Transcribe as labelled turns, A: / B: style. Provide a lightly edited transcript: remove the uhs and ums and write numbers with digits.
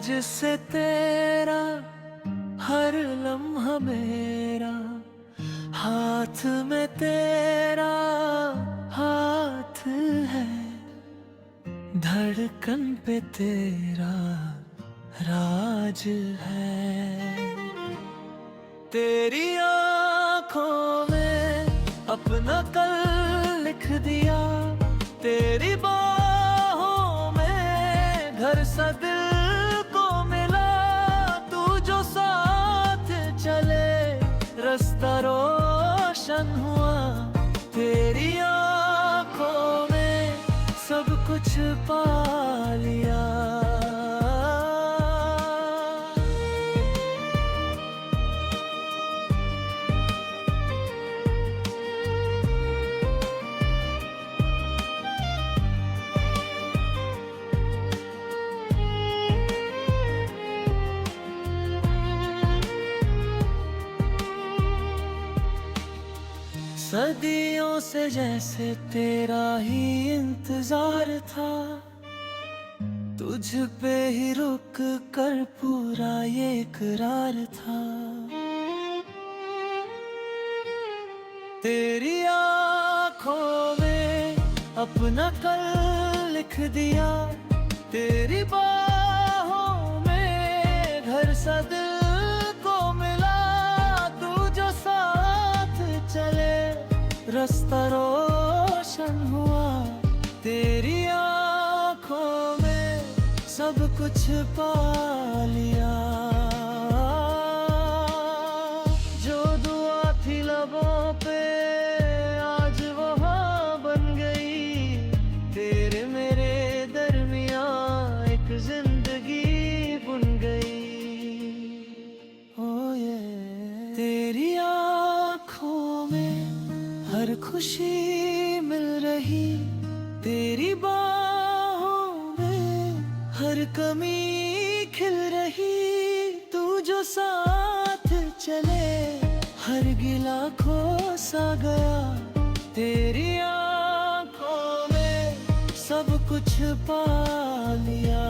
A: तुझसे तेरा हर लम्हा मेरा, हाथ में तेरा हाथ है, धड़कन पे तेरा राज है। तेरी आँखों में अपना कल लिख दिया, तेरी बाहों में घर सा दिल को मिला। तू जो साथ चले रास्ता रोशन हुआ, तेरी आँखों में सब कुछ पा लिया। सदियों से जैसे तेरा ही इंतजार था, तुझ पे ही रुक कर पूरा ये इकरार था। तेरी आँखों में अपना कल लिख दिया, तेरी बाहों में घर सा दिल को मिला। तू जो साथ चले रास्ता रोशन हुआ, तेरी आँखों में सब कुछ पा लिया। जो दुआ थी लबों पे आज वो हाँ बन गई, तेरे मेरे दरमियाँ एक जिंदगी बुन गई। ओ ये तेरी आँखों में हर खुशी मिल रही, तेरी बाहों में हर कमी खिल रही। तू जो साथ चले हर गिला खो सा गया, तेरी आँखों में सब कुछ पा लिया।